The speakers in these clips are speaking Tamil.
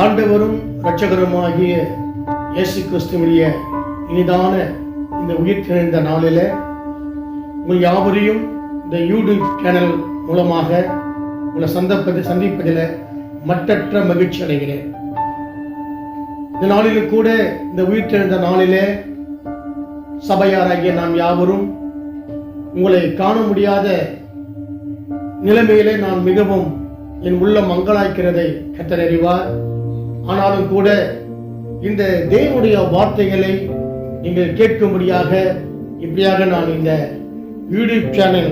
ஆண்டவரும் இரட்சகருமாகிய இயேசு கிறிஸ்துவினுடைய இனிதான இந்த உயிர்த்தெழுந்த நாளில் உங்கள் யாவரையும் இந்த யூடியூப் சேனல் மூலமாக உங்களை சந்திப்பதில் மற்றற்ற மகிழ்ச்சி அடைகிறேன். இந்த நாளிலும் கூட இந்த உயிர்த்தெழுந்த நாளிலே சபையாராகிய நாம் யாவரும் உங்களை காண முடியாத நிலைமையிலே நான் மிகவும் என் உள்ளம் மங்களாய்க்கிறதை கர்த்தர் அறிவார். ஆனாலும் கூட இந்த தேவனுடைய வார்த்தைகளை நீங்கள் கேட்கும்படியாக இப்படியாக நான் இந்த யூடியூப் சேனல்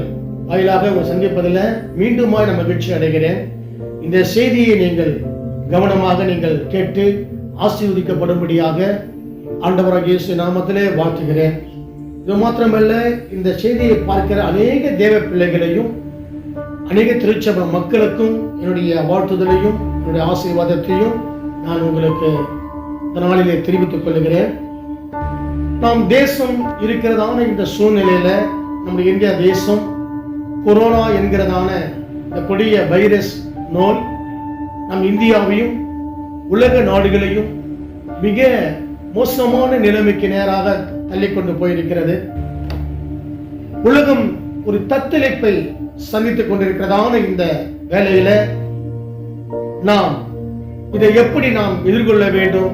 வாயிலாக உங்களை சந்திப்பதில் மீண்டுமாய் நான் மகிழ்ச்சி அடைகிறேன். இந்த செய்தியை நீங்கள் கவனமாக நீங்கள் கேட்டு ஆசீர்வதிக்கப்படும்படியாக ஆண்டவராகிய இயேசு நாமத்திலே வாழ்த்துகிறேன். இது மாத்திரமல்ல, இந்த செய்தியை பார்க்கிற அநேக தேவ பிள்ளைகளையும் அநேக திருச்சபை மக்களுக்கும் என்னுடைய வாழ்த்துதலையும் என்னுடைய ஆசீர்வாதத்தையும் நான் உங்களுக்கு இந்த நாளிலே தெரிவித்துக் கொள்கிறேன். நாம் தேசம் இருக்கிறதான இந்த சூழ்நிலையில நம்முடைய இந்தியா தேசம் கொரோனா என்கிறதான இந்த கொடிய வைரஸ் நோய் நம் இந்தியாவையும் உலக நாடுகளையும் மிக மோசமான நிலைமைக்கு நேராக தள்ளிக்கொண்டு போயிருக்கிறது. உலகம் ஒரு தத்தளிப்பை சந்தித்துக் கொண்டிருக்கிறதான இந்த வேளையில நாம் இதை எப்படி நாம் எதிர்கொள்ள வேண்டும்,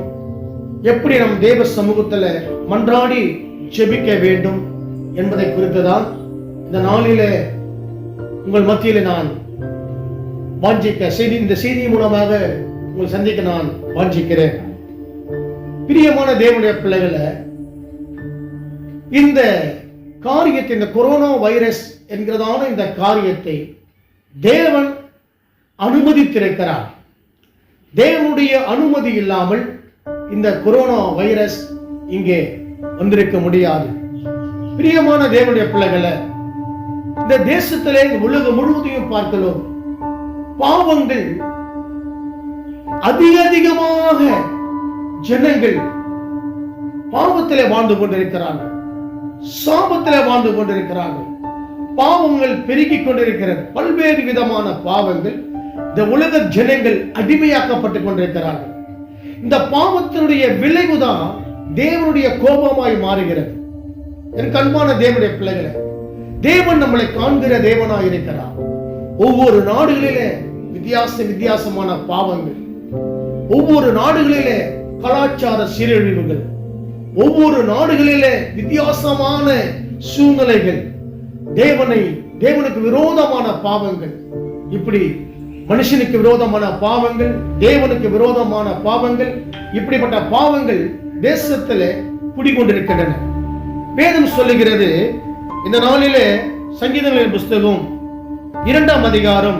எப்படி நம் தேவ சமூகத்தில் மன்றாடி ஜெபிக்க வேண்டும் என்பதை குறித்துதான் இந்த நாளில உங்கள் மத்தியில நான் இந்த செய்தி மூலமாக உங்களை சந்திக்க நான் வாஞ்சிக்கிறேன். பிரியமான தேவனுடைய பிள்ளைகளை, இந்த காரியத்தை, இந்த கொரோனா வைரஸ் என்கிறதான இந்த காரியத்தை தேவன் அனுமதித்திருக்கிறார். தேவனுடைய அனுமதி இல்லாமல் இந்த கொரோனா வைரஸ் இங்கே வந்திருக்க முடியாது. பிரியமான தேவனுடைய பிள்ளைகளை, இந்த தேசத்திலே உலகம் முழுவதையும் பார்க்கலாம், பாவங்கள் அதிகமாக ஜனங்கள் பாவத்திலே வாழ்ந்து கொண்டிருக்கிறார்கள், சாபத்திலே வாழ்ந்து கொண்டிருக்கிறார்கள். பாவங்கள் பெருகிக் கொண்டிருக்கிறது. பல்வேறு விதமான பாவங்கள் இந்த உலக ஜனங்கள் அடிமையாக்கப்பட்டுக் கொண்டிருக்கிறார்கள். இந்த பாவத்தினுடைய விளைவுதான் தேவனுடைய கோபமாய் மாறுகிறது. என் அன்பான தேவனுடைய பிள்ளைகளை, தேவன் நம்மளை காண்கிற தேவனாய் இருக்கிறார். ஒவ்வொரு நாடுகளிலே வித்தியாசமான பாவங்கள், ஒவ்வொரு நாடுகளிலே கலாச்சார சீரழிவுகள், ஒவ்வொரு நாடுகளிலே வித்தியாசமான சூழ்நிலைகள், தேவனுக்கு விரோதமான பாவங்கள், இப்படி மனுஷனுக்கு விரோதமான பாவங்கள், தேவனுக்கு விரோதமான பாவங்கள், இப்படிப்பட்ட பாவங்கள் தேசத்திலே குடிகொண்டிருக்கின்றன. வேதம் சொல்லுகிறது, இந்த நாளிலே சங்கீதங்களின் புஸ்தகம் 2ஆம் அதிகாரம்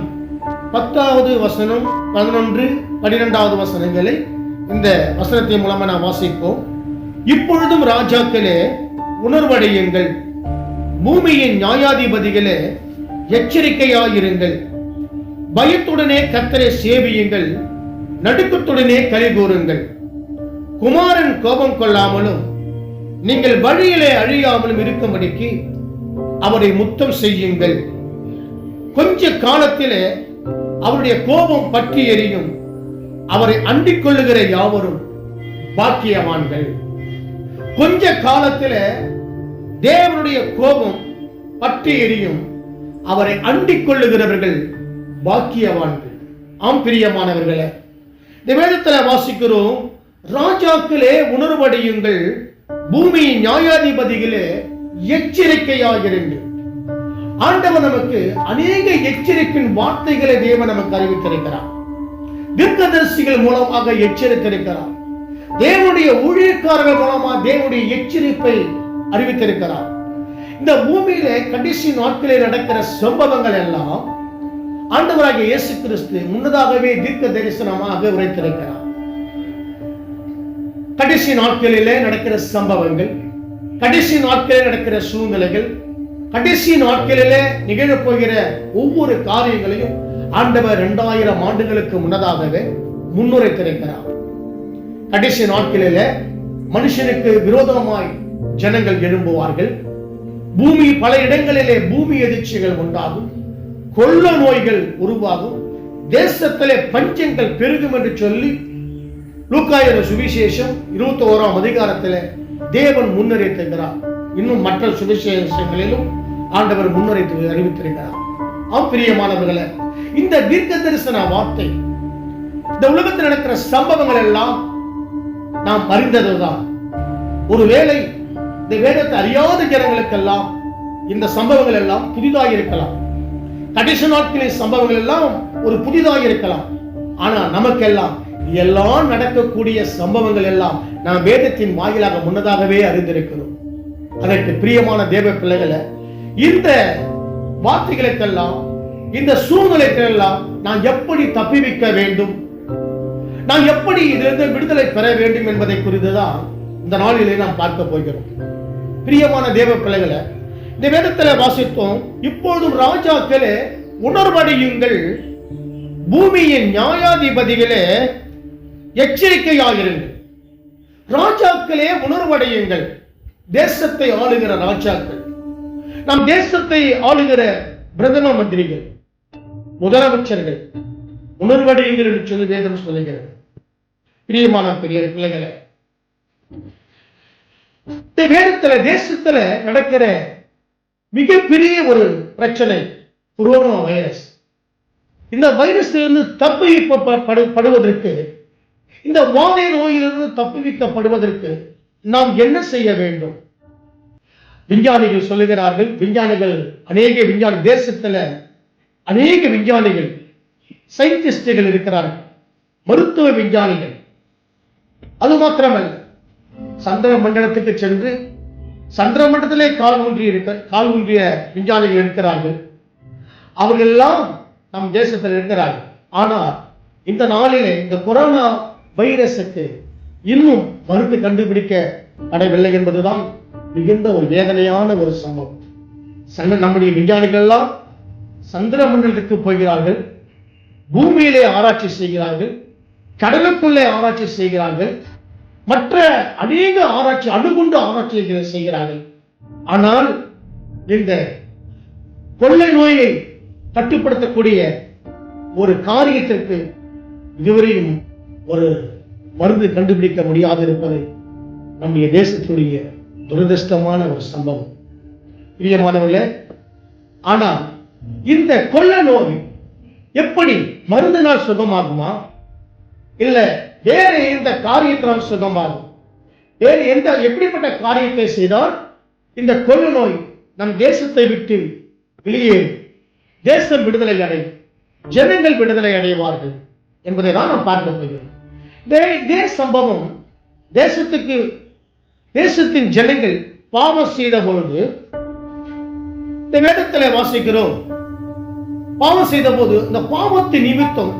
10வது வசனம் 11, 12வது வசனங்களை இந்த வசனத்தின் மூலமா நான் வாசிப்போம். இப்பொழுதும் ராஜாக்களே உணர்வடையுங்கள், பூமியின் நியாயாதிபதிகளே எச்சரிக்கையாயிருங்கள், பயத்துடனே கர்த்தரை சேவியுங்கள், நடுக்கத்துடனே கலிகூறுங்கள். குமாரன் கோபம் கொள்ளாமலும் நீங்கள் வழியிலே அழியாமலும் இருக்கும்படிக்கு அவரை முத்தம் செய்யுங்கள். கொஞ்ச காலத்திலே அவருடைய கோபம் பற்றி எரியும், அவரை அண்டிக் கொள்ளுகிற யாவரும் பாக்கியவான்கள். கொஞ்ச காலத்திலே தேவனுடைய கோபம் பற்றி எரியும், அவரை அண்டிக் கொள்ளுகிறவர்கள் பாக்கியவான்கள். ஆம் பிரியமானவர்களே, இந்த வேதத்தில் வாசிக்கிறோம், ராஜாக்களே உணர்வடையுங்கள், பூமியின் நியாயாதிபதிகளே எச்சரிக்கையாயிருங்கள். ஆண்டவர் நமக்கு அநேக எச்சரிக்கையின் வார்த்தைகளை தேவன் நமக்கு அறிவித்திருக்கிறார். தீர்க்கதரிசிகள் மூலமாக எச்சரித்திருக்கிறார். தேவனுடைய ஊழியக்காரர்கள் மூலமாக தேவனுடைய எச்சரிப்பை அறிவித்திருக்கிறார். இந்த பூமியில கடைசி நாட்களில் நடக்கிற சம்பவங்கள் எல்லாம் ஆண்டவராகிய இயேசு கிறிஸ்து முன்னதாகவே தீர்க்க தரிசனமாக உரைத்திருக்கிறார். கடைசி நாட்களிலே நடக்கிற சம்பவங்கள், கடைசி நாட்களில் நடக்கிற சூழ்நிலைகள், கடைசி நாட்களிலே நிகழப் போகிற ஒவ்வொரு காரியங்களையும் ஆண்டவர் 2000 ஆண்டுகளுக்கு முன்னதாகவே முன்னுரைத்திருக்கிறார். கடைசி நாட்களிலே மனுஷனுக்கு விரோதமாய் ஜனங்கள் எழும்புவார்கள். பூமி பல இடங்களிலே பூமி எதிர்ச்சிகள் உண்டாகும், கொள்ள நோய்கள் உருவாகும், தேசத்திலே பஞ்சங்கள் பெருகும் என்று சொல்லி லூக்கா என்ற சுவிசேஷம் 21ஆம் அதிகாரத்தில் தேவன் முன்னறிவித்திருக்கிறார். இன்னும் மற்ற சுவிசேஷங்களிலும் ஆண்டவர் முன்னறிவித்து அறிவித்திருக்கிறார். பிரியமானவர்களே, இந்த தீர்க்க தரிசன வார்த்தை இந்த உலகத்தில் நடக்கிற சம்பவங்கள் எல்லாம் நாம் அறிந்ததுதான். ஒருவேளை இந்த வேதத்தை அறியாத ஜனங்களுக்கெல்லாம் இந்த சம்பவங்கள் எல்லாம் புதிதாக இருக்கலாம். கடைசி நாட்களின் சம்பவங்கள் எல்லாம் ஒரு புதிதாக இருக்கலாம். ஆனா நமக்கெல்லாம் எல்லாம் நடக்கக்கூடிய சம்பவங்கள் எல்லாம் நாம் வேதத்தின் வாயிலாக முன்னதாகவே அறிந்திருக்கிறோம். அதற்கு பிரியமான தேவ பிள்ளைகளை, இந்த வார்த்தைகளுக்கெல்லாம், இந்த சூழ்நிலைக்கெல்லாம் நான் எப்படி தப்பிவிக்க வேண்டும், நான் எப்படி இதிலிருந்து விடுதலை பெற வேண்டும் என்பதை குறித்துதான் இந்த நாளிலே நாம் பார்க்க போகிறோம். பிரியமான தேவ பிள்ளைகளை, இந்த வேதத்தில் வாசித்தோம், இப்பொழுதும் ராஜாக்களே உணர்வடையுங்கள், பூமியின் நியாயாதிபதிகளே எச்சரிக்கையாயிருங்கள். ராஜாக்களே உணர்வடையுங்கள். தேசத்தை ஆளுகிற ராஜாக்கள், நம் தேசத்தை ஆளுகிற பிரதம மந்திரிகள், முதலமைச்சர்கள் உணர்வடையுங்கள் என்று சொல்லி வேதம் சொல்லுகிறது. பிரியமான பெரிய பிள்ளைகளை, இந்த வேதத்துல தேசத்துல நடக்கிற மிகப்பெரிய ஒரு பிரச்சனை கொரோனா வைரஸ். இந்த வைரஸிலிருந்து தப்பிவிக்கப்படுவதற்கு, இந்த வாதை நோயிலிருந்து தப்பிவிக்கப்படுவதற்கு நாம் என்ன செய்ய வேண்டும்? விஞ்ஞானிகள் சொல்லுகிறார்கள். அநேக விஞ்ஞானி தேசத்துல அநேக விஞ்ஞானிகள், சயின்டிஸ்டுகள் இருக்கிறார்கள், மருத்துவ விஞ்ஞானிகள். அது மாத்திரமல்ல, சந்திர மண்டலத்துக்கு சென்று சந்திர மண்டலத்திலே கால் ஊன்றிய விஞ்ஞானிகள் இருக்கிறார்கள். அவர்கள் எல்லாம் நம் தேசத்தில் இருக்கிறார்கள். ஆனால் இந்த நாளிலே இந்த கொரோனா வைரஸுக்கு இன்னும் மருந்து கண்டுபிடிக்கப்படவில்லை என்பதுதான் மிகுந்த ஒரு வேதனையான ஒரு சம்பவம். நம்முடைய விஞ்ஞானிகள் எல்லாம் சந்திர மண்டலத்துக்கு போகிறார்கள், பூமியிலே ஆராய்ச்சி செய்கிறார்கள், கடலுக்குள்ளே ஆராய்ச்சி செய்கிறார்கள், மற்ற அநேக ஆராய்ச்சி, அணுகுண்டு ஆராய்ச்சிகளை செய்கிறார்கள். ஆனால் இந்த கொள்ளை நோயை கட்டுப்படுத்தக்கூடிய ஒரு காரியத்திற்கு இதுவரையும் ஒரு மருந்து கண்டுபிடிக்க முடியாது இருப்பது நம்முடைய தேசத்துடைய துரதிருஷ்டமான ஒரு சம்பவம். பிரியமானவர்களே, ஆனால் இந்த கொள்ளை நோய் எப்படி மருந்தினால் சுகமாகுமா, இல்ல வேற எந்த காரியத்தினால் சுகமாகும்? வேறு எப்படிப்பட்ட காரியத்தை செய்தால் இந்த கொள்ளை நோய் நம் தேசத்தை விட்டு வெளியேறும், தேசம் விடுதலை அடையும், ஜனங்கள் விடுதலை அடைவார்கள் என்பதை தான் நாம் பார்க்க போகிறோம். இதே சம்பவம் தேசத்தின் ஜனங்கள் பாவம் செய்த பொழுது இந்த வேதத்தில் வாசிக்கிறோம். பாவம் செய்த போது இந்த பாவத்தின் நிமித்தம்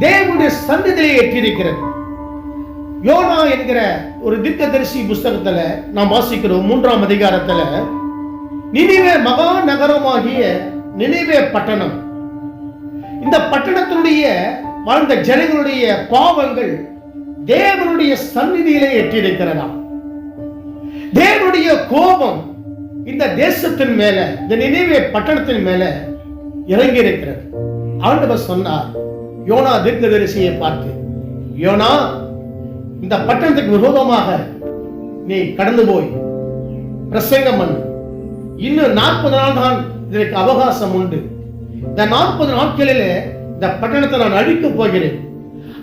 தேவனுடைய சந்ததியிலே ஏற்றிருக்கிறது. யோனா என்கிற ஒரு தீர்க்கதரிசி புஸ்தகத்துல நாம் வாசிக்கிறோம். 3ஆம் அதிகாரத்துல நினிவே மகா நகரமாகிய நினிவே பட்டணம், இந்த பட்டணத்தினுடைய வாழ்ந்த ஜனங்களுடைய பாவங்கள் தேவனுடைய சந்நிதியிலே ஏற்றிருக்கிறதா. தேவனுடைய கோபம் இந்த தேசத்தின் மேல, இந்த நினிவே பட்டணத்தின் மேல இறங்கி இருக்கிறது. ஆண்டவர் சொன்னார் யோனா தீர்க்கதரிசியை பார்த்து, யோனா, இந்த பட்டணத்துக்கு விரோதமாக நீ கடந்து போய் பிரசங்கம் பண்ணு. இன்னும் 40 நாள் தான் இதற்கு அவகாசம் உண்டு. இந்த 40 நாட்களிலே இந்த பட்டணத்தை நான் அழிக்கப் போகிறேன்.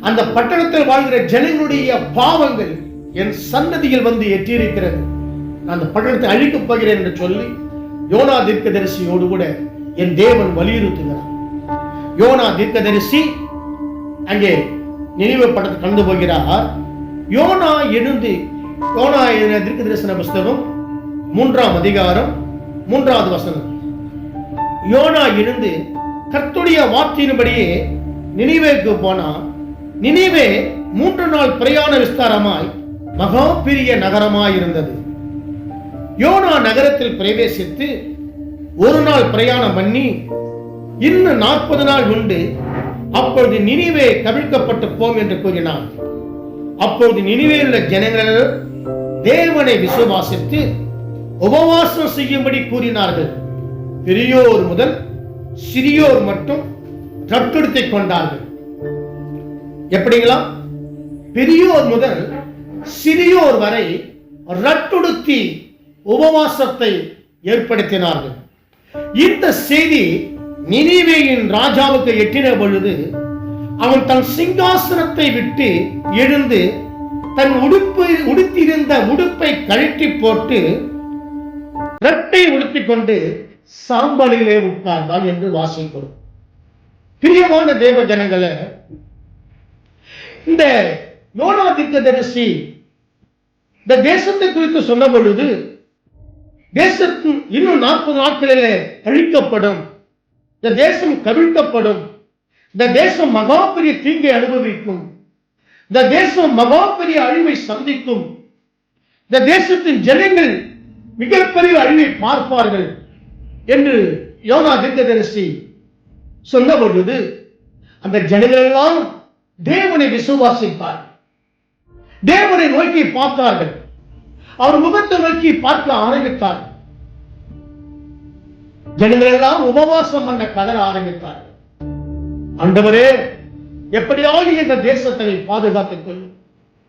அந்த பட்டணத்தில் வாழ்கிற ஜனங்களுடைய பாவங்கள் என் சன்னதியில் வந்து எட்டியிருக்கிறது. நான் அந்த பட்டணத்தை அழிக்கப் போகிறேன் என்று சொல்லி யோனா தீர்க்கதரிசியோடு கூட என் தேவன் வலியுறுத்துகிறார். யோனா தீர்க்கதரிசி அங்கே நினிவே பட்டணத்தை கடந்து போகிறார். யோனா தீர்க்க தரிசன புஸ்தகம் 3ஆம் அதிகாரம் 3வது வசனம். யோனா எழுந்து கர்த்தருடைய வார்த்தையின்படியே நினிவேக்கு போனா. நினிவே 3 நாள் பிரயாண விஸ்தாரமாய் மகா பெரிய நகரமாய் இருந்தது. யோனா நகரத்தில் பிரவேசித்து 1 நாள் பிரயாணம் பண்ணி இன்னும் 40 நாள் உண்டு, அப்பொழுது நினிவே கவிழ்க்கப்பட்டு போம் என்று கூறினான். அப்பொழுது நினிவேயில் உள்ள ஜனங்கள் தேவனை விசுவாசித்து உபவாசம் செய்யும்படி கூறினார்கள். பெரியோர் முதல் சிறியோர் மட்டும் தத்தெடுத்துக் கொண்டார்கள். எப்படிங்களா? பெரியோர் முதல் சிறியோர் வரை ரட்டுடுத்தி உபவாசத்தை ஏற்படுத்தினார்கள். இந்த செய்தி நினிவேயின் ராஜாவுக்கு எட்டின பொழுது அவன் தன் சிங்காசனத்தை விட்டு எழுந்து தன் உடுத்தியிருந்த உடுப்பை கழட்டி போட்டு இரட்டை உடுத்திக் கொண்டு சாம்பலிலே உட்கார்ந்தான் என்று வாசிக்கிறோம். பிரியமான தேவ ஜனங்களே, இந்த யோனா தீர்க்கதரிசி இந்த தேசத்தை குறித்து சொன்ன பொழுது தேசத்தின் இன்னும் 40 நாட்களிலே அழிக்கப்படும், இந்த தேசம் கவிழ்க்கப்படும், இந்த தேசம் மகா பெரிய தீங்கை அனுபவிக்கும், இந்த தேசம் மகா பெரிய அழிவை சந்திக்கும், இந்த தேசத்தின் ஜனங்கள் மிகப்பெரிய அழிவை பார்ப்பார்கள் என்று யோனா தீர்க்கதரிசி சொன்ன பொழுது அந்த ஜனங்கள் எல்லாம் தேவனை விசுவாசிப்பார்கள், தேவனை நோக்கி பார்த்தார்கள், அவர் முகத்தை நோக்கி பார்க்க ஆரம்பித்தார்கள். ஜனங்கள் எல்லாம் உபவாசம் பண்ண கதற ஆரம்பித்தார்கள். ஆண்டவரே, எப்படியாவது எங்கள் தேசத்தை பாதுகாத்துக் கொள்ளும்,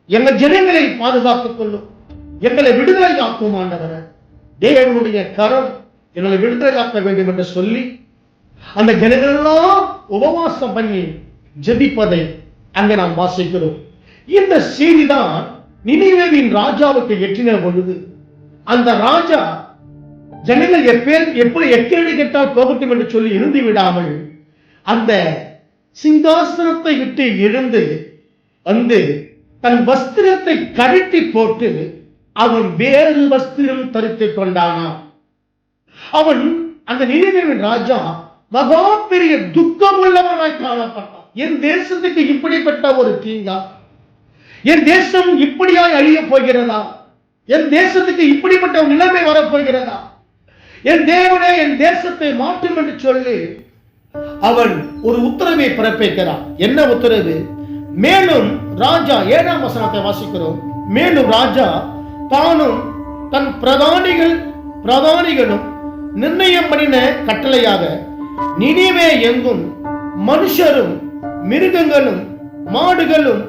எங்கள் ஜனங்களை பாதுகாத்துக் கொள்ளும், எங்களை விடுதலை காக்கும் ஆண்டவரே, தேவனுடைய கரம் எங்களை விடுதலை காக்க வேண்டும் என்று சொல்லி அந்த ஜனங்கள் எல்லாம் உபவாசம் பண்ணி ஜெபிப்பதை அங்கே நாம் வாசிக்கிறோம். இந்த செய்தி தான் நினிவேவின் ராஜாவுக்கு எட்டின பொழுது அந்த ராஜா ஜனங்கள் எப்படி எக்கேடு கேட்டால் போகட்டும் என்று சொல்லி இருந்து விடாமல் அந்த சிங்காசனத்தை விட்டு எழுந்து வந்து தன் வஸ்திரத்தை கழட்டி போட்டு அவன் வேறு வஸ்திரம் தரித்துக் கொண்டானான். அவன் அந்த நினிவேவின் ராஜா மகா பெரிய துக்கம் உள்ளவனாய் காணப்பட்டான். என் தேசத்துக்கு இப்படிப்பட்ட ஒரு தீங்கா, என் தேசம் இப்படியாய் அழிய போகிறதா, என் தேசத்துக்கு இப்படிப்பட்ட நிலைமை வரப்போகிறதா, என் தேவனே என் தேசத்தை மாற்றும் என்று சொல்லி அவன் ஒரு உத்தரவை பிறப்பிக்கிறான். என்ன உத்தரவு? மேலும் ராஜா 7ஆம் வசனத்தை வாசிக்கிறோம். மேலும் ராஜா தானும் தன் பிரதானிகளும் நிர்ணயம் பண்ணின கட்டளையாக நினிவே எங்கும் மனுஷரும் மிருகங்களும் மாடுகளும்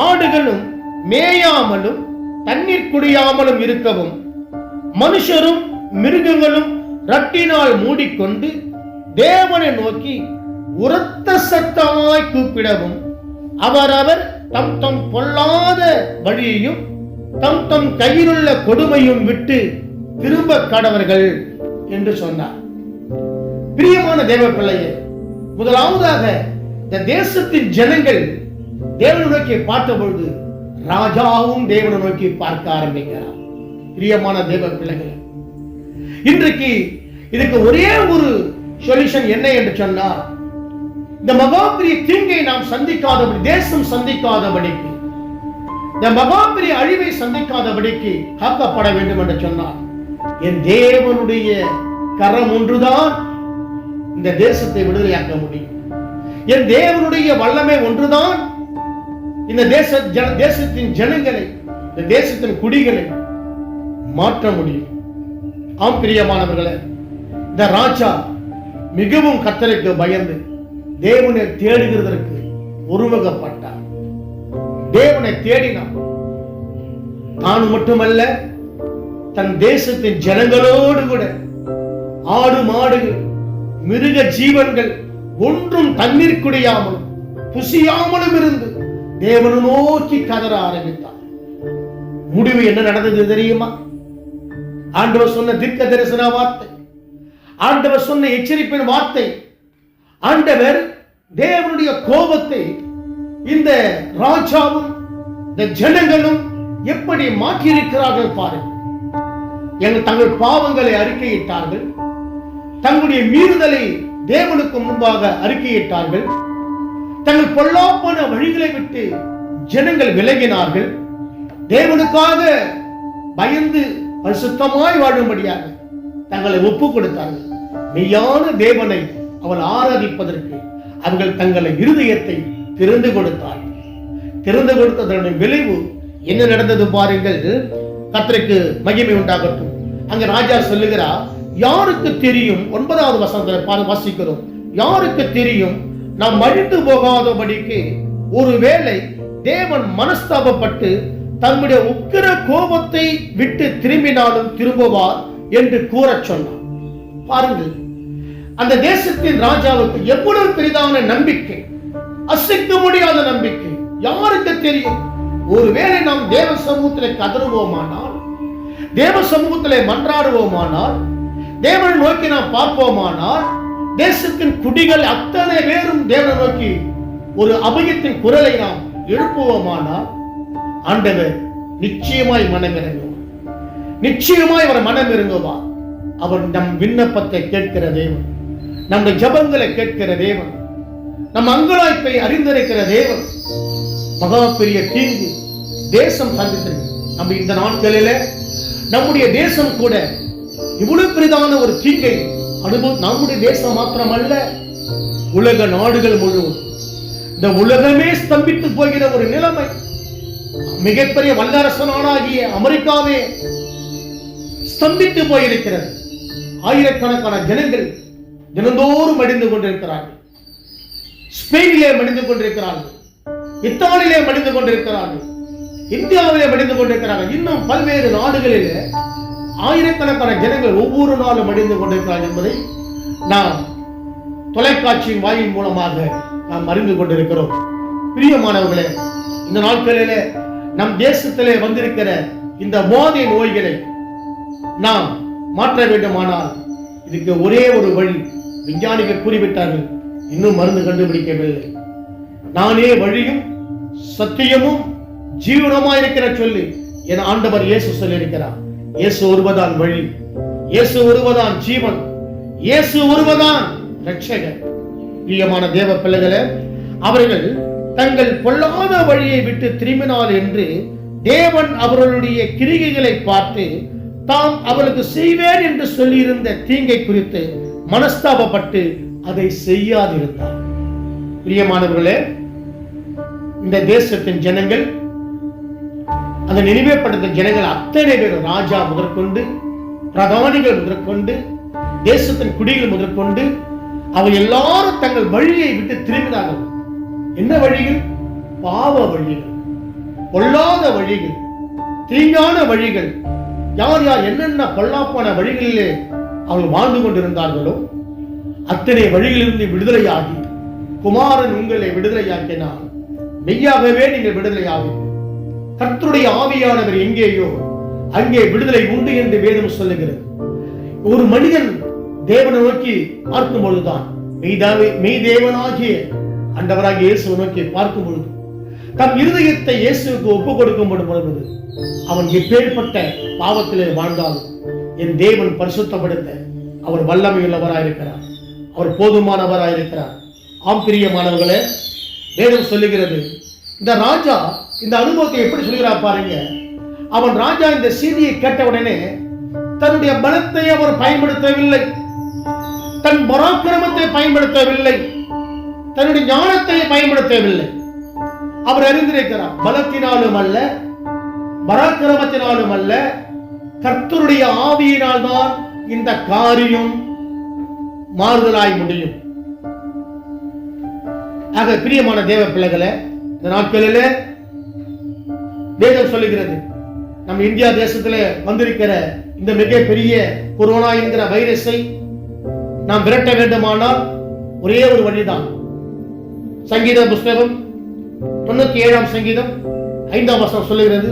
ஆடுகளும் மேயாமலும் தண்ணீர் குடியாமலும் இருக்கவும், மனுஷரும் மிருகங்களும் ரட்டினால் மூடிக்கொண்டு தேவனை நோக்கி உரத்த சத்தமாய் கூப்பிடவும், அவரவர் தம் தம் பொல்லாத வழியையும் தம் தம் கையிலுள்ள கொடுமையும் விட்டு திரும்ப கடவர்கள் என்று சொன்னார். பிரியமான தேவ பிள்ளையே, முதலாவதாக இந்த தேசத்தின் ஜனங்கள் தேவனை நோக்கி பார்த்த பொழுது ராஜாவும் தேவனை நோக்கி பார்க்க ஆரம்பிக்கிறார். பிரியமான தேவ பிள்ளைகள், இன்றைக்கு இதுக்கு ஒரே ஒரு சொல்யூஷன் என்ன என்று சொன்னால், இந்த மகா பெரிய தீங்கை நாம் சந்திக்காதபடி, தேசம் சந்திக்காதபடிக்கு, இந்த மகா பெரிய அழிவை சந்திக்காதபடிக்கு காக்கப்பட வேண்டும் என்று சொன்னார். என் தேவனுடைய கரம் ஒன்றுதான் இந்த தேசத்தை விடுதலையாக்க முடியும். என் தேவனுடைய வல்லமை ஒன்றுதான் இந்த தேசத்தின் ஜனங்களை, இந்த தேசத்தின் குடிகளை மாற்ற முடியும். ஆம் பிரியமானவர்களே, இந்த ராஜா மிகவும் கர்த்தருக்கு பயந்து தேவனை தேடுகிறதற்கு ஒருமுகப்பட்டார். தேவனை தேடினார். தான் மட்டுமல்ல, தன் தேசத்தின் ஜனங்களோடு கூட ஆடு மாடுகள் மிருக ஜீவன்கள் ஒன்றும் தண்ணீர் குடியாமலும் புசியாமலும் இருந்து தேவனை நோக்கி கதற ஆரம்பித்தார். முடிவு என்ன நடந்தது தெரியுமா? ஆண்டவர் சொன்ன தீர்க்க தரிசன வார்த்தை, ஆண்டவர் சொன்ன எச்சரிப்பின் வார்த்தை, ஆண்டவர் தேவனுடைய கோபத்தை இந்த ராஜாவும் இந்த ஜனங்களும் எப்படி மாற்றியிருக்கிறார்கள் பாருங்கள். தங்கள் பாவங்களை அறிக்கையிட்டார்கள், தங்களுடைய மீறுதலை தேவனுக்கு முன்பாக அறிக்கையிட்டார்கள், தங்கள் பொல்லாப்பான வழிகளை விட்டு ஜனங்கள் விலகினார்கள், தேவனுக்காக பயந்து பரிசுத்தமாய் வாழும்படியாக தங்களை ஒப்புக் கொடுத்தார்கள். மெய்யான தேவனை அவள் ஆராதிப்பதற்கு அவர்கள் தங்களை இருதயத்தை திறந்து கொடுத்தார்கள். திறந்து கொடுத்ததனுடைய விளைவு என்ன நடந்தது பாருங்கள். கர்த்தருக்கு மகிமை உண்டாகட்டும். அங்க ராஜா சொல்லுகிறார், யாருக்கு தெரியும்? 9வது வசனத்தை வாசிக்கிறோம். யாருக்கு தெரியும் நாம் அழிந்து போகாதபடிக்கு ஒருவேளை தேவன் மனஸ்தாபப்பட்டு தம்முடைய உக்கிர கோபத்தை விட்டு திரும்பினாலும் திரும்புவார் என்று கூறச் சொன்னார். பாருங்கள், அந்த தேசத்தின் ராஜாவுக்கு எவ்வளவு பெரிதான நம்பிக்கை, அசைக்க முடியாத நம்பிக்கை. யாருக்கு தெரியும், ஒருவேளை நாம் தேவ சமூகத்திலே கதறுவோமானால், தேவ சமூகத்திலே மன்றாடுவோமானால், தேவனை நோக்கி நாம் பார்ப்போமானால், தேசத்தின் குடிகள் அத்தனை பேரும் தேவனை நோக்கி ஒரு அபயத்தின் குரலை நாம் எழுப்புவோமானால், ஆண்டவர் நிச்சயமாய் மனம் இறங்குவார். நிச்சயமாய் அவர் மனம் இறங்குவார். அவர் நம் விண்ணப்பத்தை கேட்கிற தேவன், நம்முடைய ஜபங்களை கேட்கிற தேவன், நம் அங்கலாய்ப்பை அறிந்திருக்கிற தேவன். மகா பெரிய தீங்கு தேசம் சந்தித்தது. நம்ம இந்த நாட்களில நம்முடைய தேசம் கூட இவ்வளவு பெரிதான ஒரு தீங்கை அனுபவம். நம்முடைய தேசம் மாத்திரமல்ல, உலக நாடுகள் முழுவதும், இந்த உலகமே ஸ்தம்பித்து போகிற ஒரு நிலைமை. மிகப்பெரிய வல்லரசு நாடாகிய அமெரிக்காவே ஸ்தம்பித்து போயிருக்கிறது. ஆயிரக்கணக்கான ஜனங்கள் தினந்தோறும் மடிந்து கொண்டிருக்கிறார்கள். ஸ்பெயினிலே மடிந்து கொண்டிருக்கிறார்கள், இத்தாலியிலே மடிந்து கொண்டிருக்கிறார்கள், இந்தியாவிலே மடிந்து கொண்டிருக்கிறார்கள். இன்னும் பல்வேறு நாடுகளிலே ஆயிரக்கணக்கான ஜனங்கள் ஒவ்வொரு நாளும் மடிந்து கொண்டிருக்கிறார்கள் என்பதை நாம் தொலைக்காட்சியின் வாயின் மூலமாக நாம் அறிந்து கொண்டிருக்கிறோம். பிரியமானவர்களே, இந்த நாட்களிலே நம் தேசத்திலே வந்திருக்கிற இந்த போதை நோய்களை நாம் மாற்ற வேண்டுமானால் இதுக்கு ஒரே ஒரு வழி. விஞ்ஞானிகள் கூறிவிட்டார்கள், இன்னும் மருந்து கண்டுபிடிக்கவில்லை. நானே வழியும் சத்தியமும் ஜீவனமாய் இருக்கிற சொல்லி என் ஆண்டவர் இயேசு சொல்லியிருக்கிறார். இயேசு ஒருவதான் வழி, இயேசு ஒருவதான் ஜீவன், இயேசு ஒருவதான் இரட்சகர். பிரியமான தேவ பிள்ளைகளே, அவர்கள் தங்கள் பொல்லாத வழியை விட்டு திரும்பினார் என்று தேவன் அவர்களுடைய கிரிகைகளை பார்த்து தாம் அவளுக்கு செய்வேன் என்று சொல்லியிருந்த தீங்கை குறித்து மனஸ்தாபப்பட்டு அதை செய்யாதிருந்தார். பிரியமானவர்களே, இந்த தேசத்தின் ஜனங்கள், அந்த நினைவேற்படுத்த ஜனங்கள் அத்தனை பேர், ராஜா முதற்கொண்டு, பிரதானிகள் முதற்கொண்டு, தேசத்தின் குடிகள் முதற்கொண்டு, அவர் எல்லாரும் தங்கள் வழியை விட்டு திரும்பினார்கள். என்ன வழிகள்? பாவ வழிகள், பொல்லாத வழிகள், தீங்கான வழிகள். யார் யார் என்னென்ன பொல்லாப்பான வழிகளிலே அவர்கள் வாழ்ந்து கொண்டிருந்தார்களோ அத்தனை வழிகளிலிருந்து விடுதலையாகி, குமாரன் உங்களை விடுதலையாக்கினால் மெய்யாகவே நீங்கள் விடுதலையாகும். கர்த்தருடைய ஆவியானவர் எங்கேயோ அங்கே விடுதலை உண்டு என்று வேதம் சொல்லுகிறது. ஒரு மனிதன் தேவனை நோக்கி பார்க்கும் பொழுதுதான், மெய் தேவனாகிய ஆண்டவராகிய இயேசுவை நோக்கி பார்க்கும் பொழுது, தன் இருதயத்தை இயேசுவுக்கு ஒப்புக் கொடுக்கும் பொழுது, அவன் எப்பேற்பட்ட பாவத்திலே வாழ்ந்தாலும் என் தேவன் பரிசுத்தப்படுத்த அவர் வல்லமையுள்ளவராயிருக்கிறார், அவர் போதுமானவராயிருக்கிறார். ஆம் பிரியமானவர்களே, வேதம் சொல்லுகிறது, இந்த ராஜா இந்த அனுபவத்தை எப்படி சொல்கிறார் பாருங்க. அவன் ராஜா இந்த செய்தியை கேட்டவுடனே தன்னுடைய பலத்தை அவர் பயன்படுத்தவில்லை, தன் பராக்கிரமத்தை பயன்படுத்தவில்லை, தன்னுடைய ஞானத்தை பயன்படுத்தவில்லை. அவர் அறிந்திருக்கிறார், பலத்தினாலும் அல்ல, பராக்கிரமத்தினாலும் அல்ல, கர்த்தருடைய ஆவியினால் தான் இந்த காரியம் மாறுதலாய் முடியும். ஆக பிரியமான தேவ பிள்ளைகளே, இந்த நாட்களிலே வேதம் சொல்லுகிறது, நம்ம இந்தியா தேசத்திலே வந்திருக்கிற இந்த மிகப்பெரிய கொரோனா என்கிற வைரஸை நாம் விரட்ட வேண்டுமானால் ஒரே ஒரு வழிதான். சங்கீத புஸ்தகம் 97 சங்கீதம் 5 வசனம் சொல்லுகிறது,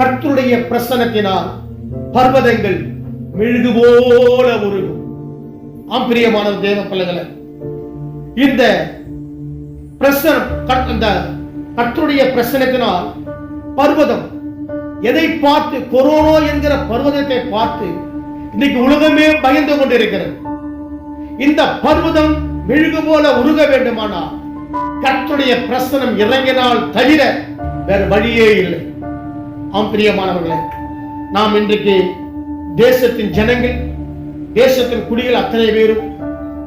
கர்த்தருடைய பிரசன்னத்தினால் பர்வதங்கள் மெழுகு போல உருகும். ஆம் பிரியமான தேவ பிள்ளைகளே, இந்த கர்த்தருடைய பிரசன்னத்தினால் பர்வதம் எதை பார்த்து, கொரோனா என்கிற பர்வதத்தை பார்த்து இன்னைக்கு உலகமே பயந்து கொண்டிருக்கிறது. இந்த பர்வதம் மெழுகு போல உருக வேண்டுமானால் கர்த்தருடைய பிரசன்னம் இறங்கினால் தவிர வேறு வழியே இல்லை. ஆம் பிரியமானவர்களே, நாம் இன்றைக்கு தேசத்தின் ஜனங்கள், தேசத்தின் குடிகள் அத்தனை பேரும்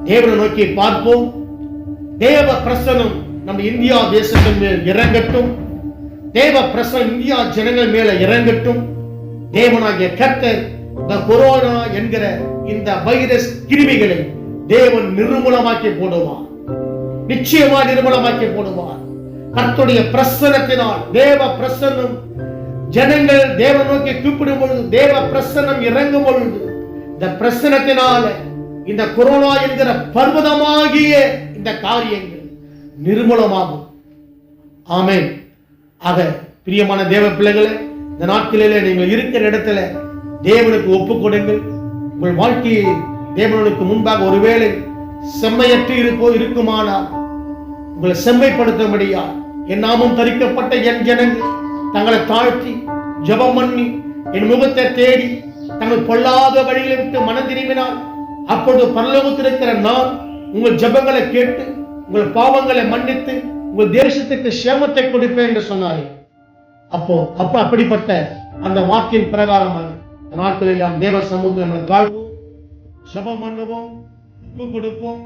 தேவனை நோக்கி பார்ப்போம். தேவ பிரசன்னம் நம்ம இந்தியா தேசத்தின் மேல் இறங்கட்டும். தேவ பிரசன்னம் இந்தியா ஜனங்கள் மேல இறங்கட்டும். தேவனாகிய கர்த்தர் இந்த கொரோனா என்கிற இந்த வைரஸ் கிருமிகளை தேவன் நிர்மூலமாக்கி போடுவார், நிச்சயமா நிர்மூலமாக்கி போடுவார். கர்த்தருடைய பிரசன்னத்தினால், தேவ பிரசன்னம், ஜனங்கள் தேவ நோக்கி கூப்பிடும் பொழுது தேவ பிரசன்னம் இறங்கும் பொழுது இந்த பிரசன்னத்தினால இந்த கொரோனா என்கிற பர்வதமாகிய இந்த காரியங்கள் நிர்மூலமாகும். ஆமென். ஆக பிரியமான தேவ பிள்ளைகளே, இந்த நாட்களிலே நீங்கள் இருக்கிற இடத்துல தேவனுக்கு ஒப்புக் கொடுங்கள். உங்கள் வாழ்க்கையை தேவனுக்கு முன்பாக ஒருவேளை செம்மையற்று இருக்குமானால் உங்களை செம்மைப்படுத்த முடியாது. என் நாமம் தரிக்கப்பட்ட என் ஜனங்கள் தங்களை தாழ்த்தி ஜெபம் பண்ணி என் முகத்தை தேடி தங்கள் பொல்லாத வழிகளை விட்டு மனம் திரும்பினால் அப்பொழுது பரலோகத்தில் இருக்கிற நான் உங்கள் ஜெபங்களை கேட்டு உங்கள் பாவங்களை மன்னித்து உங்கள் தேசத்துக்கு சேமத்தை கொடுப்பேன் என்று சொன்னாரே. அப்படிப்பட்ட அந்த வாக்கின் பிரகாரமாக நாட்களில் நாம் தேவ சமூகத்தில் வாழ்வோம், ஜெபம் பண்ணுவோம், கொடுப்போம்.